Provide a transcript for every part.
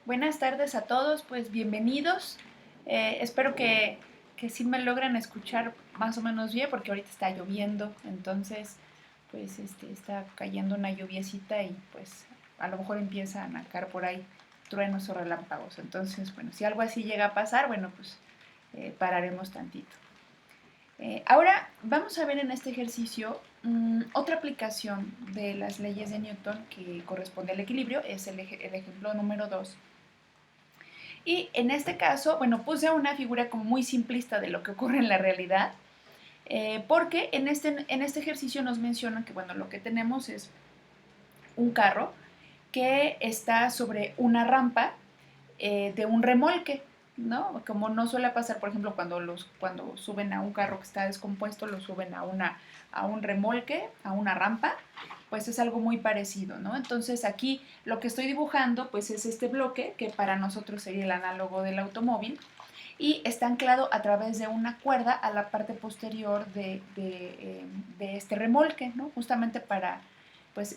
Buenas tardes a todos, pues bienvenidos. Espero que sí me logren escuchar más o menos bien porque ahorita está lloviendo, entonces pues está cayendo una lluviecita y pues a lo mejor empiezan a caer por ahí truenos o relámpagos. Entonces, bueno, si algo así llega a pasar, bueno, pues pararemos tantito. Ahora vamos a ver en este ejercicio otra aplicación de las leyes de Newton que corresponde al equilibrio, es el ejemplo número 2. Y en este caso, bueno, puse una figura como muy simplista de lo que ocurre en la realidad, porque en este ejercicio nos mencionan que, bueno, lo que tenemos es un carro que está sobre una rampa de un remolque, ¿no? Como no suele pasar, por ejemplo, cuando suben a un carro que está descompuesto, lo suben a un remolque, a una rampa, pues es algo muy parecido, ¿no? Entonces aquí lo que estoy dibujando, pues es este bloque, que para nosotros sería el análogo del automóvil, y está anclado a través de una cuerda a la parte posterior de este remolque, ¿no? Justamente pues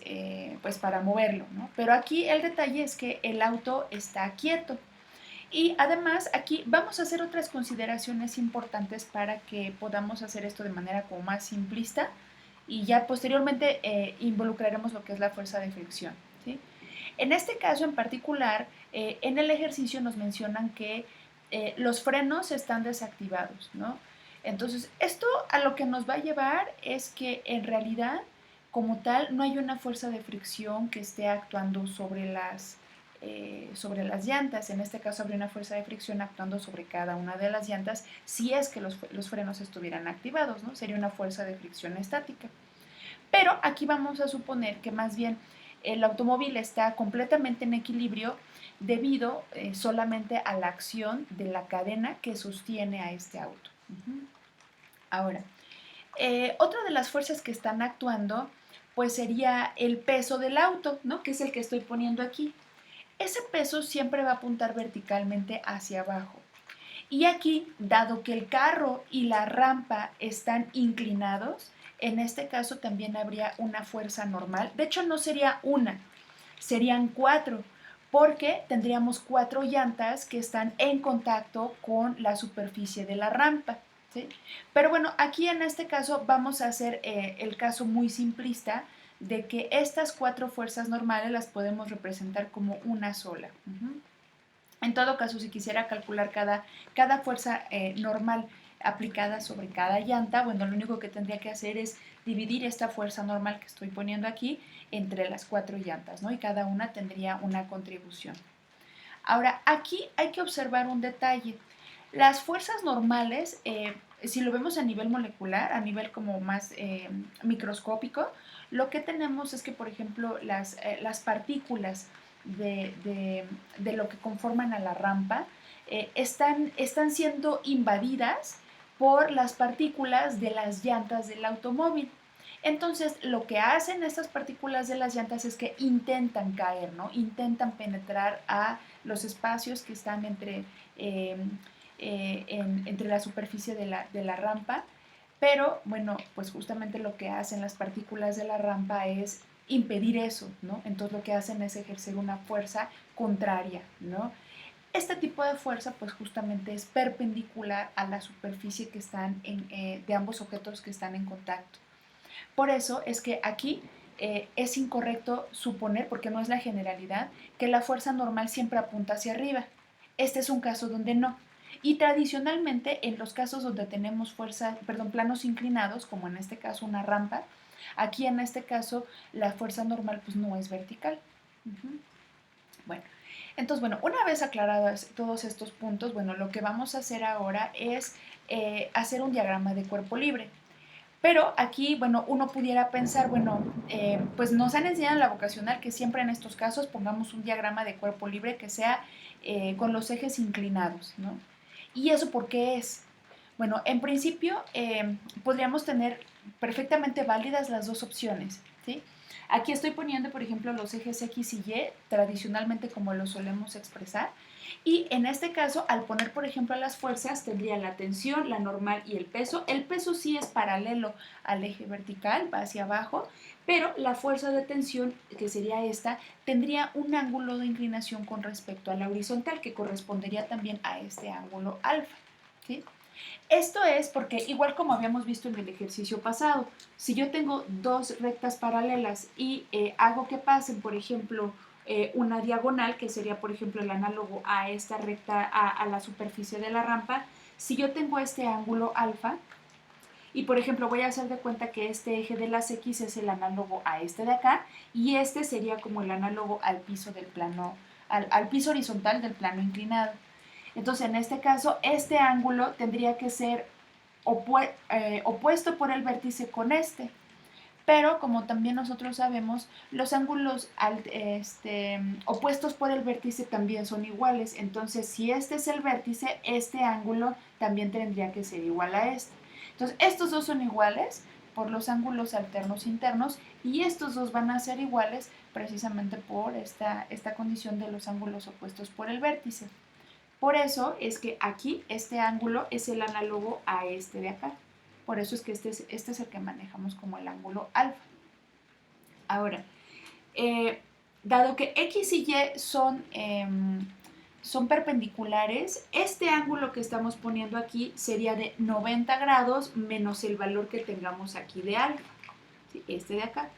para moverlo, ¿no? Pero aquí el detalle es que el auto está quieto. Y además aquí vamos a hacer otras consideraciones importantes para que podamos hacer esto de manera como más simplista y ya posteriormente involucraremos lo que es la fuerza de fricción, ¿sí? En este caso en particular, en el ejercicio nos mencionan que los frenos están desactivados, ¿no? Entonces, esto a lo que nos va a llevar es que en realidad, como tal, no hay una fuerza de fricción que esté actuando sobre las llantas. En este caso, habría una fuerza de fricción actuando sobre cada una de las llantas si es que los frenos estuvieran activados, ¿no? Sería una fuerza de fricción estática. Pero aquí vamos a suponer que más bien el automóvil está completamente en equilibrio debido solamente a la acción de la cadena que sostiene a este auto. Ahora, otra de las fuerzas que están actuando pues sería el peso del auto, ¿no? Que es el que estoy poniendo aquí. Ese peso siempre va a apuntar verticalmente hacia abajo. Y aquí, dado que el carro y la rampa están inclinados, en este caso también habría una fuerza normal. De hecho, no sería una, serían cuatro, porque tendríamos cuatro llantas que están en contacto con la superficie de la rampa, ¿sí? Pero bueno, aquí en este caso vamos a hacer el caso muy simplista de que estas cuatro fuerzas normales las podemos representar como una sola. En todo caso, si quisiera calcular cada fuerza normal aplicada sobre cada llanta, bueno, lo único que tendría que hacer es dividir esta fuerza normal que estoy poniendo aquí entre las cuatro llantas, ¿no? Y cada una tendría una contribución. Ahora, aquí hay que observar un detalle. Las fuerzas normales, si lo vemos a nivel molecular, a nivel como más microscópico, lo que tenemos es que, por ejemplo, las partículas de lo que conforman a la rampa están siendo invadidas por las partículas de las llantas del automóvil. Entonces, lo que hacen estas partículas de las llantas es que intentan caer, ¿no? Intentan penetrar a los espacios que están eh, entre la superficie de la rampa, pero bueno, pues justamente lo que hacen las partículas de la rampa es impedir eso, ¿no? Entonces lo que hacen es ejercer una fuerza contraria, ¿no? Este tipo de fuerza pues justamente es perpendicular a la superficie de ambos objetos que están en contacto. Por eso es que aquí es incorrecto suponer, porque no es la generalidad, que la fuerza normal siempre apunta hacia arriba. Este es un caso donde no. Y tradicionalmente en los casos donde tenemos planos inclinados, como en este caso una rampa, aquí en este caso la fuerza normal pues no es vertical. Bueno, entonces, bueno, una vez aclarados todos estos puntos, bueno, lo que vamos a hacer ahora es hacer un diagrama de cuerpo libre. Pero aquí, bueno, uno pudiera pensar, bueno, pues nos han enseñado en la vocacional que siempre en estos casos pongamos un diagrama de cuerpo libre que sea con los ejes inclinados, ¿no? ¿Y eso por qué es? Bueno, en principio podríamos tener perfectamente válidas las dos opciones, ¿sí? Aquí estoy poniendo, por ejemplo, los ejes X y Y, tradicionalmente como lo solemos expresar. Y en este caso, al poner, por ejemplo, las fuerzas, tendría la tensión, la normal y el peso. El peso sí es paralelo al eje vertical, va hacia abajo, pero la fuerza de tensión, que sería esta, tendría un ángulo de inclinación con respecto a la horizontal, que correspondería también a este ángulo alfa, ¿sí? Esto es porque, igual como habíamos visto en el ejercicio pasado, si yo tengo dos rectas paralelas y hago que pasen, por ejemplo, una diagonal, que sería, por ejemplo, el análogo a esta recta, a la superficie de la rampa, si yo tengo este ángulo alfa, y por ejemplo voy a hacer de cuenta que este eje de las X es el análogo a este de acá, y este sería como el análogo al piso del plano, al piso horizontal del plano inclinado. Entonces, en este caso, este ángulo tendría que ser opuesto por el vértice con este. Pero, como también nosotros sabemos, los ángulos opuestos por el vértice también son iguales. Entonces, si este es el vértice, este ángulo también tendría que ser igual a este. Entonces, estos dos son iguales por los ángulos alternos internos, y estos dos van a ser iguales precisamente por esta condición de los ángulos opuestos por el vértice. Por eso es que aquí este ángulo es el análogo a este de acá. Por eso es que este es el que manejamos como el ángulo alfa. Ahora, dado que X y Y son perpendiculares, este ángulo que estamos poniendo aquí sería de 90 grados menos el valor que tengamos aquí de alfa, ¿sí? Este de acá.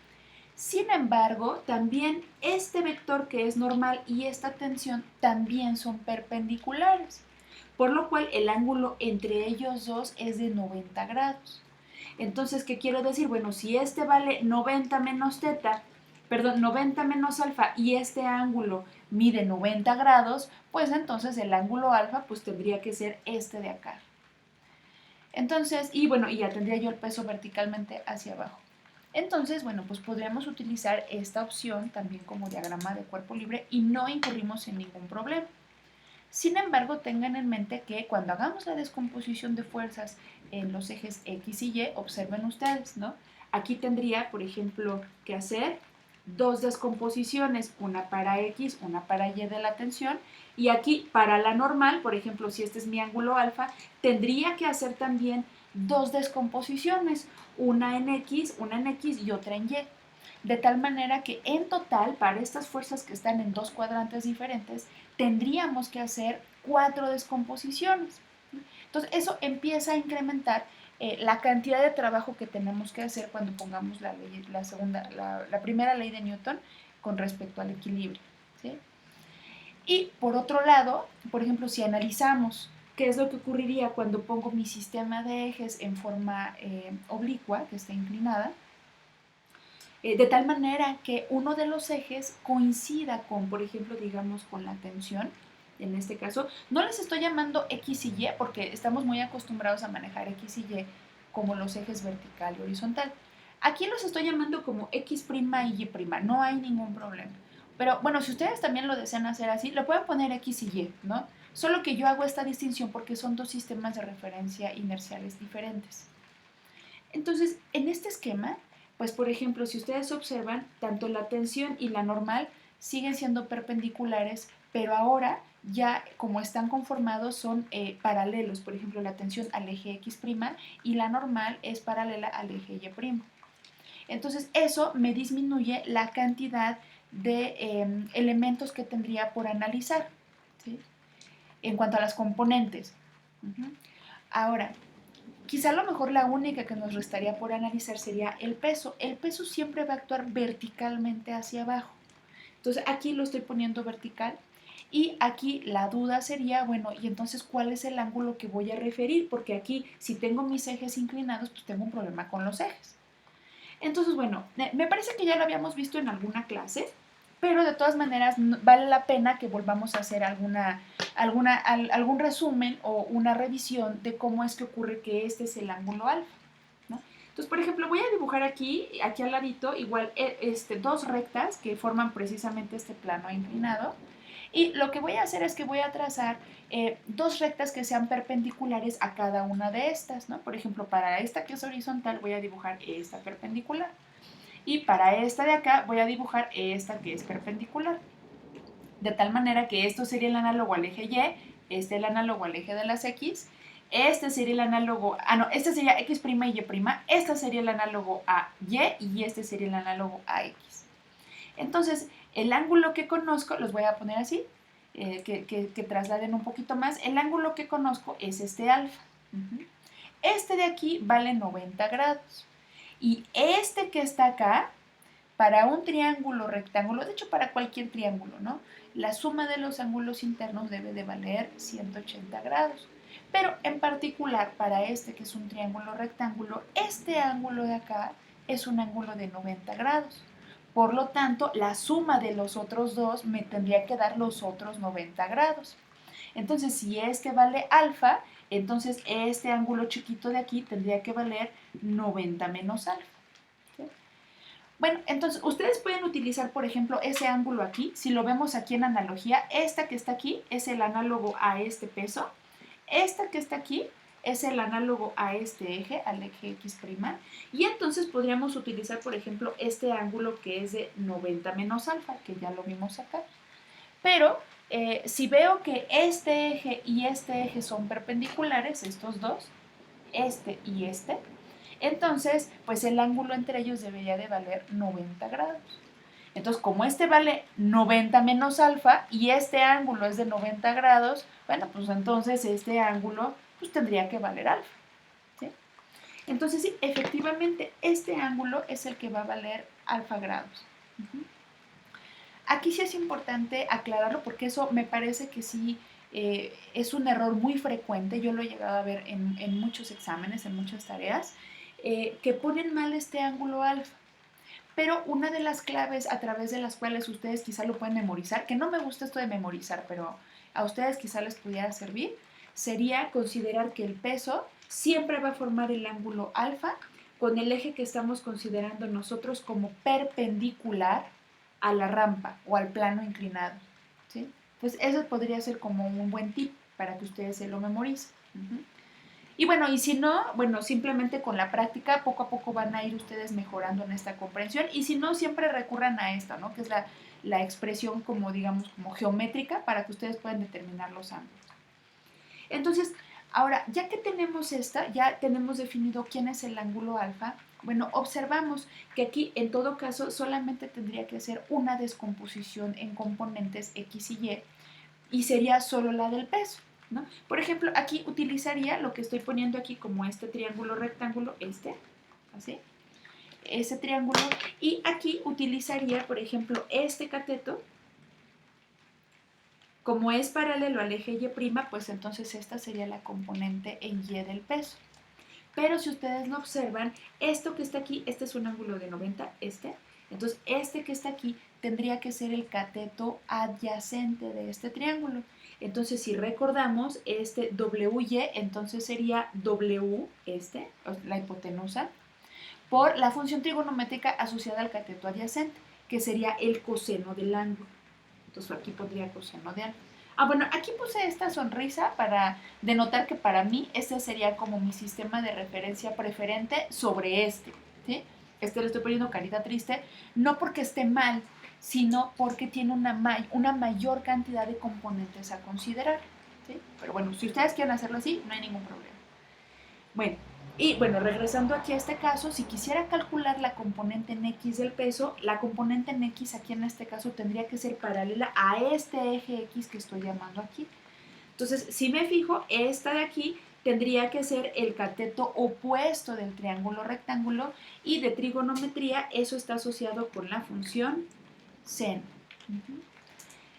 Sin embargo, también este vector que es normal y esta tensión también son perpendiculares, por lo cual el ángulo entre ellos dos es de 90 grados. Entonces, ¿qué quiero decir? Bueno, si este vale 90 menos teta, perdón, 90 menos alfa, y este ángulo mide 90 grados, pues entonces el ángulo alfa pues tendría que ser este de acá. Entonces, y bueno, y ya tendría yo el peso verticalmente hacia abajo. Entonces, bueno, pues podríamos utilizar esta opción también como diagrama de cuerpo libre y no incurrimos en ningún problema. Sin embargo, tengan en mente que cuando hagamos la descomposición de fuerzas en los ejes X y Y, observen ustedes, ¿no? Aquí tendría, por ejemplo, que hacer dos descomposiciones, una para X, una para Y de la tensión, y aquí para la normal, por ejemplo, si este es mi ángulo alfa, tendría que hacer también dos descomposiciones, una en X y otra en Y. De tal manera que en total, para estas fuerzas que están en dos cuadrantes diferentes, tendríamos que hacer 4 descomposiciones. Entonces, eso empieza a incrementar la cantidad de trabajo que tenemos que hacer cuando pongamos la primera ley de Newton con respecto al equilibrio, ¿sí? Y por otro lado, por ejemplo, si analizamos qué es lo que ocurriría cuando pongo mi sistema de ejes en forma oblicua, que está inclinada, de tal manera que uno de los ejes coincida con, por ejemplo, digamos, con la tensión. En este caso, no les estoy llamando X y Y porque estamos muy acostumbrados a manejar X y Y como los ejes vertical y horizontal. Aquí los estoy llamando como X' y Y', no hay ningún problema. Pero bueno, si ustedes también lo desean hacer así, lo pueden poner X y Y, ¿no? Solo que yo hago esta distinción porque son dos sistemas de referencia inerciales diferentes. Entonces, en este esquema, pues por ejemplo, si ustedes observan, tanto la tensión y la normal siguen siendo perpendiculares, pero ahora ya como están conformados son paralelos. Por ejemplo, la tensión al eje X' y la normal es paralela al eje Y'. Entonces, eso me disminuye la cantidad de elementos que tendría por analizar, ¿sí? En cuanto a las componentes. Ahora, quizá a lo mejor la única que nos restaría por analizar sería el peso. El peso siempre va a actuar verticalmente hacia abajo. Entonces aquí lo estoy poniendo vertical y aquí la duda sería, bueno, y entonces ¿cuál es el ángulo que voy a referir? Porque aquí si tengo mis ejes inclinados, pues tengo un problema con los ejes. Entonces, bueno, me parece que ya lo habíamos visto en alguna clase, pero de todas maneras vale la pena que volvamos a hacer algún resumen o una revisión de cómo es que ocurre que este es el ángulo alfa, ¿no? Entonces, por ejemplo, voy a dibujar aquí al ladito, igual dos rectas que forman precisamente este plano inclinado. Y lo que voy a hacer es que voy a trazar dos rectas que sean perpendiculares a cada una de estas, ¿no? Por ejemplo, para esta que es horizontal voy a dibujar esta perpendicular. Y para esta de acá voy a dibujar esta que es perpendicular. De tal manera que esto sería el análogo al eje Y, este el análogo al eje de las X, este sería el análogo, este sería X' y Y', este sería el análogo a Y este sería el análogo a X. Entonces, el ángulo que conozco, los voy a poner así, que trasladen un poquito más, el ángulo que conozco es este alfa. Este de aquí vale 90 grados. Y este que está acá, para un triángulo rectángulo, de hecho para cualquier triángulo, ¿no? La suma de los ángulos internos debe de valer 180 grados. Pero en particular para este que es un triángulo rectángulo, este ángulo de acá es un ángulo de 90 grados. Por lo tanto, la suma de los otros dos me tendría que dar los otros 90 grados. Entonces, si este vale alfa, entonces este ángulo chiquito de aquí tendría que valer 90 menos alfa. ¿Sí? Bueno, entonces ustedes pueden utilizar, por ejemplo, ese ángulo aquí. Si lo vemos aquí en analogía, esta que está aquí es el análogo a este peso. Esta que está aquí es el análogo a este eje, al eje X'. Y entonces podríamos utilizar, por ejemplo, este ángulo que es de 90 menos alfa, que ya lo vimos acá. Pero si veo que este eje y este eje son perpendiculares, estos dos, este y este, entonces pues el ángulo entre ellos debería de valer 90 grados. Entonces, como este vale 90 menos alfa y este ángulo es de 90 grados, bueno, pues entonces este ángulo pues tendría que valer alfa. ¿Sí? Entonces, sí, efectivamente, este ángulo es el que va a valer alfa grados. Aquí sí es importante aclararlo porque eso me parece que sí es un error muy frecuente. Yo lo he llegado a ver en muchos exámenes, en muchas tareas, que ponen mal este ángulo alfa. Pero una de las claves a través de las cuales ustedes quizá lo pueden memorizar, que no me gusta esto de memorizar, pero a ustedes quizá les pudiera servir, sería considerar que el peso siempre va a formar el ángulo alfa con el eje que estamos considerando nosotros como perpendicular a la rampa o al plano inclinado. ¿Sí? Pues eso podría ser como un buen tip para que ustedes se lo memoricen. Y bueno, y si no, bueno, simplemente con la práctica poco a poco van a ir ustedes mejorando en esta comprensión. Y si no, siempre recurran a esta, ¿no? Que es la expresión como, digamos, como geométrica para que ustedes puedan determinar los ángulos. Entonces, ahora, ya que tenemos esta, ya tenemos definido quién es el ángulo alfa, bueno, observamos que aquí en todo caso solamente tendría que hacer una descomposición en componentes X y sería solo la del peso, ¿no? Por ejemplo, aquí utilizaría lo que estoy poniendo aquí como este triángulo rectángulo, así, ese triángulo, y aquí utilizaría, por ejemplo, este cateto. Como es paralelo al eje Y', pues entonces esta sería la componente en Y del peso. Pero si ustedes lo observan, esto que está aquí, este es un ángulo de 90, entonces este que está aquí tendría que ser el cateto adyacente de este triángulo. Entonces si recordamos, este WY, entonces sería W, la hipotenusa, por la función trigonométrica asociada al cateto adyacente, que sería el coseno del ángulo. Entonces aquí pondría coseno de alfa. Bueno, aquí puse esta sonrisa para denotar que para mí este sería como mi sistema de referencia preferente sobre este, ¿sí? Este le estoy poniendo carita triste, no porque esté mal, sino porque tiene una mayor cantidad de componentes a considerar, ¿sí? Pero bueno, si ustedes quieren hacerlo así, no hay ningún problema. Bueno, y bueno, regresando aquí a este caso, si quisiera calcular la componente en X del peso, la componente en X aquí en este caso tendría que ser paralela a este eje X que estoy llamando aquí. Entonces, si me fijo, esta de aquí tendría que ser el cateto opuesto del triángulo rectángulo y de trigonometría eso está asociado con la función seno.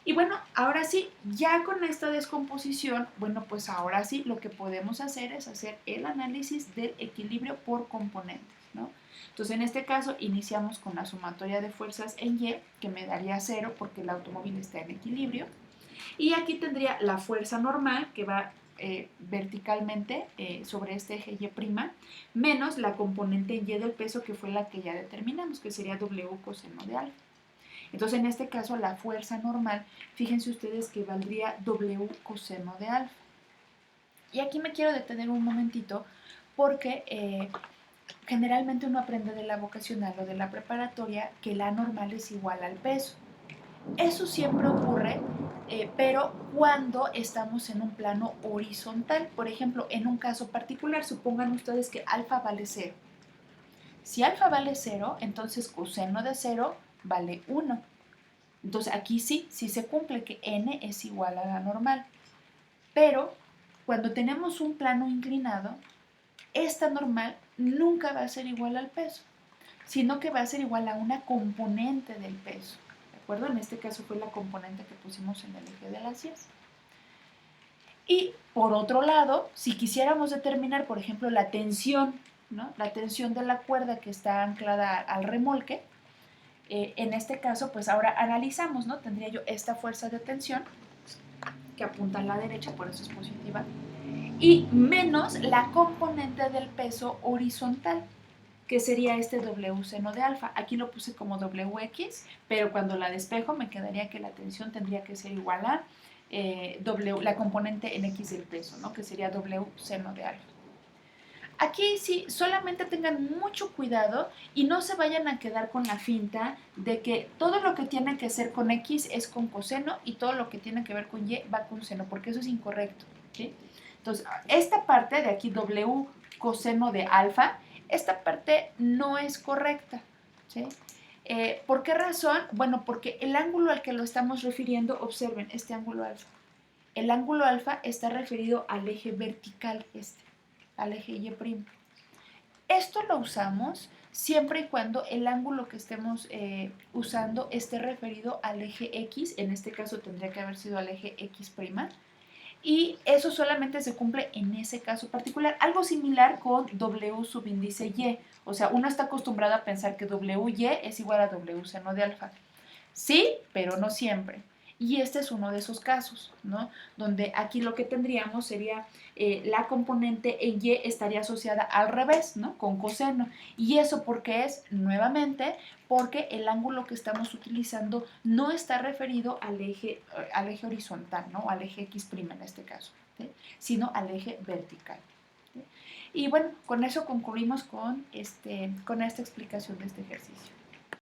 Y bueno, ahora sí, ya con esta descomposición, bueno, pues ahora sí lo que podemos hacer es hacer el análisis del equilibrio por componentes, ¿no? Entonces, en este caso, iniciamos con la sumatoria de fuerzas en Y, que me daría 0 porque el automóvil está en equilibrio. Y aquí tendría la fuerza normal, que va verticalmente sobre este eje Y', menos la componente en Y del peso, que fue la que ya determinamos, que sería W coseno de alfa. Entonces, en este caso, la fuerza normal, fíjense ustedes que valdría W coseno de alfa. Y aquí me quiero detener un momentito porque generalmente uno aprende de la vocacional o de la preparatoria que la normal es igual al peso. Eso siempre ocurre, pero cuando estamos en un plano horizontal. Por ejemplo, en un caso particular, supongan ustedes que alfa vale 0. Si alfa vale 0, entonces coseno de 0 vale 1. Entonces aquí sí se cumple que n es igual a la normal. Pero cuando tenemos un plano inclinado, esta normal nunca va a ser igual al peso, sino que va a ser igual a una componente del peso. ¿De acuerdo? En este caso fue la componente que pusimos en el eje de las Y. Y por otro lado, si quisiéramos determinar, por ejemplo, la tensión, ¿no? La tensión de la cuerda que está anclada al remolque, en este caso, pues ahora analizamos, ¿no? Tendría yo esta fuerza de tensión que apunta a la derecha, por eso es positiva, y menos la componente del peso horizontal, que sería este W seno de alfa. Aquí lo puse como WX, pero cuando la despejo me quedaría que la tensión tendría que ser igual a la componente en X del peso, ¿no? Que sería W seno de alfa. Aquí sí, solamente tengan mucho cuidado y no se vayan a quedar con la finta de que todo lo que tiene que ser con X es con coseno y todo lo que tiene que ver con Y va con seno, porque eso es incorrecto, ¿sí? Entonces, esta parte de aquí, W coseno de alfa, esta parte no es correcta, ¿sí? ¿Por qué razón? Bueno, porque el ángulo al que lo estamos refiriendo, observen, este ángulo alfa. El ángulo alfa está referido al eje vertical, al eje Y'. Esto lo usamos siempre y cuando el ángulo que estemos usando esté referido al eje X, en este caso tendría que haber sido al eje X', y eso solamente se cumple en ese caso particular. Algo similar con W subíndice Y, o sea, uno está acostumbrado a pensar que WY es igual a W seno de alfa. Sí, pero no siempre. Y este es uno de esos casos, ¿no? Donde aquí lo que tendríamos sería la componente en Y estaría asociada al revés, ¿no? Con coseno. ¿Y eso porque es? Nuevamente, porque el ángulo que estamos utilizando no está referido al eje horizontal, ¿no? Al eje X' en este caso, ¿sí? Sino al eje vertical. ¿Sí? Y bueno, con eso concluimos con esta explicación de este ejercicio.